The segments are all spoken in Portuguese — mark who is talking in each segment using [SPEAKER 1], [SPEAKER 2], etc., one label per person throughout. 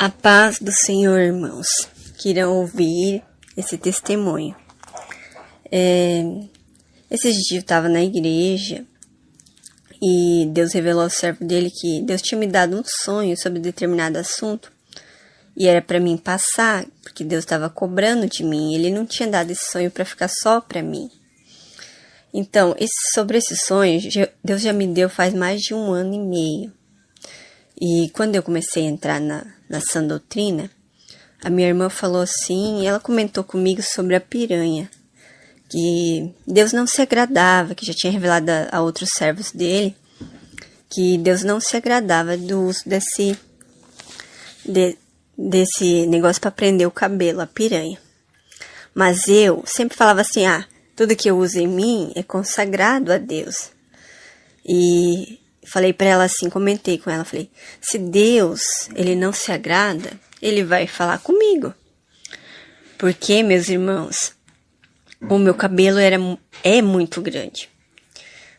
[SPEAKER 1] A paz do Senhor, irmãos, que irão ouvir esse testemunho. Esses dias eu estava na igreja e Deus revelou ao servo dele que Deus tinha me dado um sonho sobre determinado assunto e era para mim passar, porque Deus estava cobrando de mim. Ele não tinha dado esse sonho para ficar só para mim. Então, sobre esse sonho, Deus já me deu faz mais de 1 ano e meio. E quando eu comecei a entrar na sã doutrina, a minha irmã falou assim, ela comentou comigo sobre a piranha, que Deus não se agradava, que já tinha revelado a outros servos dele, que Deus não se agradava do uso desse negócio para prender o cabelo, a piranha. Mas eu sempre falava assim, tudo que eu uso em mim é consagrado a Deus. E falei para ela assim, comentei com ela, falei, se Deus, ele não se agrada, ele vai falar comigo. Porque, meus irmãos, o meu cabelo é muito grande.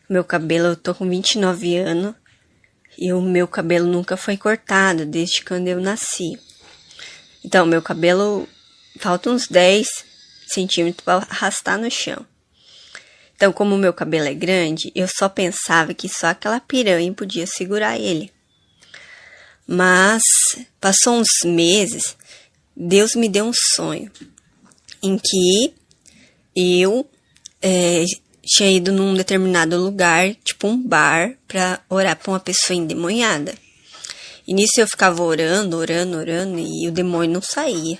[SPEAKER 1] O meu cabelo, eu tô com 29 anos e o meu cabelo nunca foi cortado desde quando eu nasci. Então, meu cabelo falta uns 10 centímetros para arrastar no chão. Então, como o meu cabelo é grande, eu só pensava que só aquela piranha podia segurar ele. Mas, passou uns meses, Deus me deu um sonho em que eu tinha ido num determinado lugar, tipo um bar, para orar para uma pessoa endemoniada. E nisso eu ficava orando, e o demônio não saía.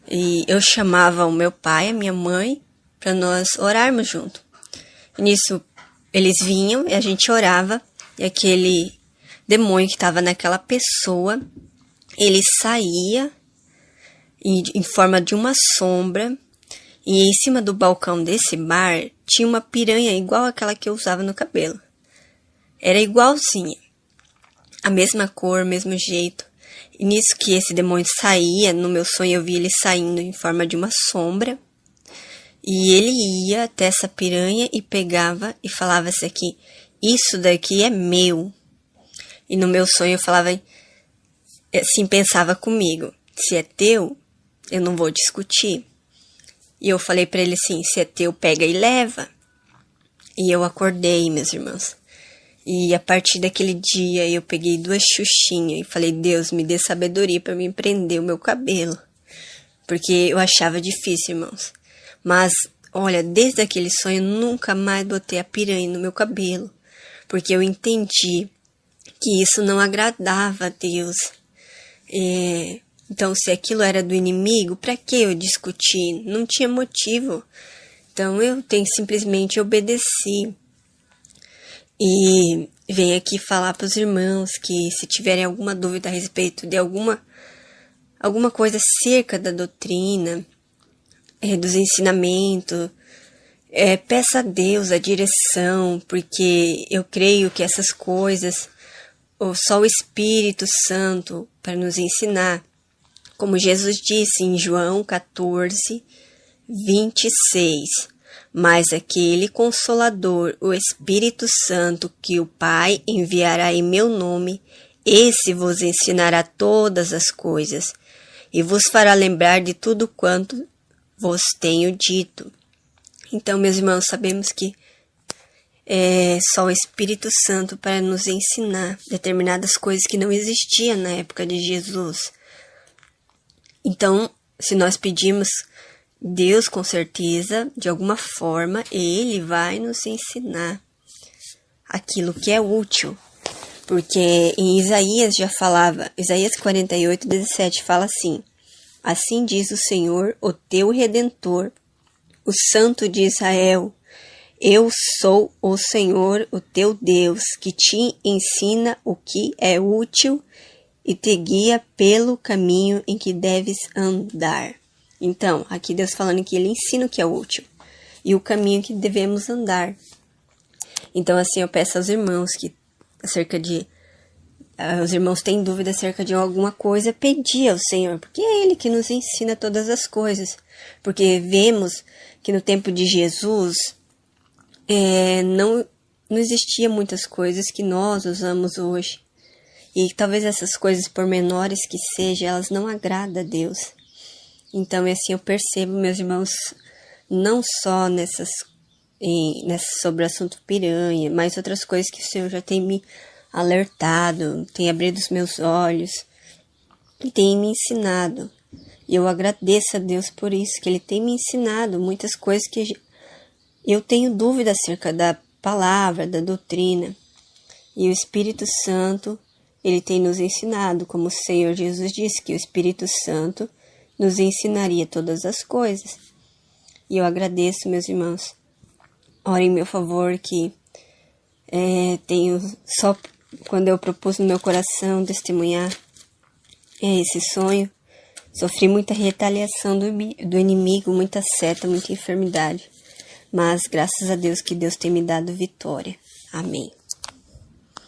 [SPEAKER 1] E eu chamava o meu pai, a minha mãe, para nós orarmos junto. E nisso eles vinham e a gente orava, e aquele demônio que estava naquela pessoa, ele saía em forma de uma sombra, e em cima do balcão desse bar tinha uma piranha igual àquela que eu usava no cabelo. Era igualzinha, a mesma cor, mesmo jeito. E nisso que esse demônio saía, no meu sonho eu vi ele saindo em forma de uma sombra, e ele ia até essa piranha e pegava e falava assim, isso daqui é meu. E no meu sonho eu falava assim, pensava comigo, se é teu, eu não vou discutir. E eu falei para ele assim, se é teu, pega e leva. E eu acordei, meus irmãos. E a partir daquele dia eu peguei 2 xuxinhas e falei, Deus, me dê sabedoria para me prender o meu cabelo. Porque eu achava difícil, irmãos. Mas, olha, desde aquele sonho eu nunca mais botei a piranha no meu cabelo. Porque eu entendi que isso não agradava a Deus. Então, se aquilo era do inimigo, para que eu discutir? Não tinha motivo. Então, eu simplesmente obedeci. E venho aqui falar para os irmãos que se tiverem alguma dúvida a respeito de alguma coisa acerca da doutrina, dos ensinamentos, peça a Deus a direção, porque eu creio que essas coisas, só o Espírito Santo para nos ensinar. Como Jesus disse em João 14, 26, mas aquele Consolador, o Espírito Santo, que o Pai enviará em meu nome, esse vos ensinará todas as coisas, e vos fará lembrar de tudo quanto vos tenho dito. Então, meus irmãos, sabemos que é só o Espírito Santo para nos ensinar determinadas coisas que não existiam na época de Jesus. Então, se nós pedimos, Deus com certeza, de alguma forma, Ele vai nos ensinar aquilo que é útil. Porque em Isaías já falava, Isaías 48, 17 fala assim, assim diz o Senhor, o teu Redentor, o Santo de Israel, eu sou o Senhor, o teu Deus, que te ensina o que é útil e te guia pelo caminho em que deves andar. Então, aqui Deus falando que Ele ensina o que é útil e o caminho que devemos andar. Então, assim, eu peço aos irmãos que os irmãos têm dúvida acerca de alguma coisa, pedir ao Senhor, porque é Ele que nos ensina todas as coisas. Porque vemos que no tempo de Jesus não existia muitas coisas que nós usamos hoje. E talvez essas coisas, por menores que sejam, elas não agradam a Deus. Então, assim, eu percebo, meus irmãos, não só sobre o assunto piranha, mas outras coisas que o Senhor já tem me alertado, tem abrido os meus olhos e tem me ensinado. E eu agradeço a Deus por isso, que Ele tem me ensinado muitas coisas que eu tenho dúvida acerca da palavra, da doutrina. E o Espírito Santo, Ele tem nos ensinado, como o Senhor Jesus disse, que o Espírito Santo nos ensinaria todas as coisas. E eu agradeço, meus irmãos. Orem em meu favor, que tenho só quando eu propus no meu coração testemunhar esse sonho, sofri muita retaliação do inimigo, muita seta, muita enfermidade. Mas graças a Deus que Deus tem me dado vitória. Amém.